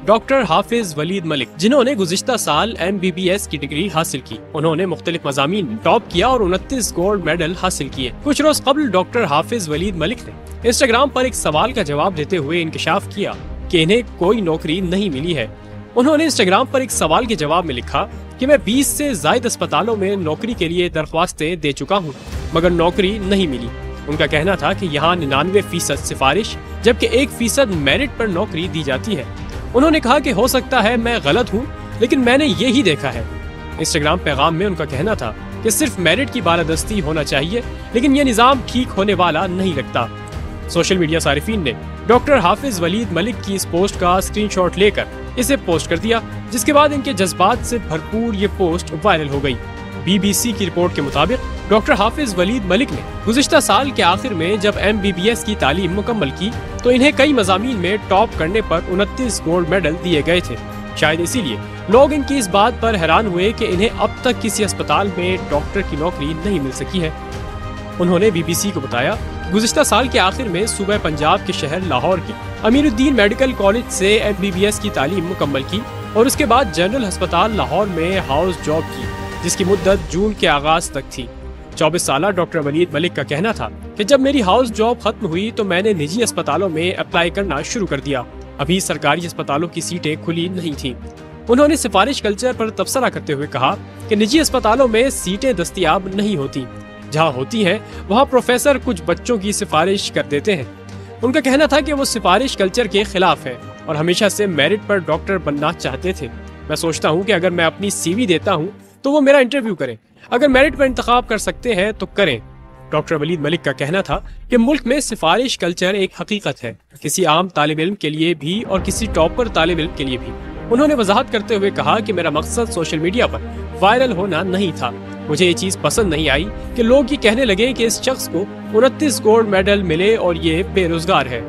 Doctor حافظ ولید ملک، جنہوں نے گزشتہ سال MBBS کی ڈگری حاصل کی۔ انہوں نے مختلف مضامین میں ٹاپ کیا اور 29 گولڈ میڈل حاصل کیے۔ کچھ روز قبل ڈاکٹر حافظ ولید ملک نے انسٹاگرام پر ایک سوال کا جواب دیتے ہوئے انکشاف کیا کہ انہیں کوئی نوکری نہیں ملی ہے۔ انہوں نے انسٹاگرام پر ایک سوال کے جواب میں لکھا کہ میں 20 سے زائد اسپتالوں میں نوکری کے لیے درخواستیں دے چکا ہوں مگر نوکری نہیں ملی۔ ان کا کہنا تھا کہ یہاں 99% سفارش جبکہ 1% میرٹ پر نوکری دی جاتی ہے۔ انہوں نے کہا کہ ہو سکتا ہے میں غلط ہوں لیکن میں نے یہی دیکھا ہے۔ انسٹاگرام پیغام میں ان کا کہنا تھا کہ صرف میرٹ کی بالادستی ہونا چاہیے لیکن یہ نظام ٹھیک ہونے والا نہیں لگتا۔ سوشل میڈیا صارفین نے ڈاکٹر حافظ ولید ملک کی اس پوسٹ کا اسکرین شاٹ لے کر اسے پوسٹ کر دیا، جس کے بعد ان کے جذبات سے بھرپور یہ پوسٹ وائرل ہو گئی۔ BBC کی رپورٹ کے مطابق ڈاکٹر حافظ ولید ملک نے گزشتہ سال کے آخر میں جب MBBS کی تعلیم مکمل کی تو انہیں کئی مضامین میں ٹاپ کرنے پر 29 گولڈ میڈل دیے گئے تھے۔ شاید اسی لیے لوگ ان کی اس بات پر حیران ہوئے کہ انہیں اب تک کسی اسپتال میں ڈاکٹر کی نوکری نہیں مل سکی ہے۔ انہوں نے BBC کو بتایا کہ گزشتہ سال کے آخر میں صوبہ پنجاب کے شہر لاہور کی امیر الدین میڈیکل کالج سے MBBS کی تعلیم مکمل کی اور اس کے بعد جنرل ہسپتال لاہور میں ہاؤس جاب کی، جس کی مدت جون کے آغاز تک تھی۔ 24 سالہ ڈاکٹر ولید ملک کا کہنا تھا کہ جب میری ہاؤس جاب ختم ہوئی تو میں نے نجی اسپتالوں میں اپلائی کرنا شروع کر دیا۔ ابھی سرکاری اسپتالوں کی سیٹیں کھلی نہیں تھیں۔ انہوں نے سفارش کلچر پر تبصرہ کرتے ہوئے کہا کہ نجی اسپتالوں میں سیٹیں دستیاب نہیں ہوتی، جہاں ہوتی ہیں وہاں پروفیسر کچھ بچوں کی سفارش کر دیتے ہیں۔ ان کا کہنا تھا کہ وہ سفارش کلچر کے خلاف ہے اور ہمیشہ سے میرٹ پر ڈاکٹر بننا چاہتے تھے۔ میں سوچتا ہوں کہ اگر میں اپنی CV دیتا ہوں تو وہ میرا انٹرویو کریں، اگر میرٹ پر انتخاب کر سکتے ہیں تو کریں۔ ڈاکٹر ولید ملک کا کہنا تھا کہ ملک میں سفارش کلچر ایک حقیقت ہے، کسی عام طالب علم کے لیے بھی اور کسی ٹاپر طالب علم کے لیے بھی۔ انہوں نے وضاحت کرتے ہوئے کہا کہ میرا مقصد سوشل میڈیا پر وائرل ہونا نہیں تھا۔ مجھے یہ چیز پسند نہیں آئی کہ لوگ یہ کہنے لگے کہ اس شخص کو 29 گولڈ میڈل ملے اور یہ بے روزگار ہے۔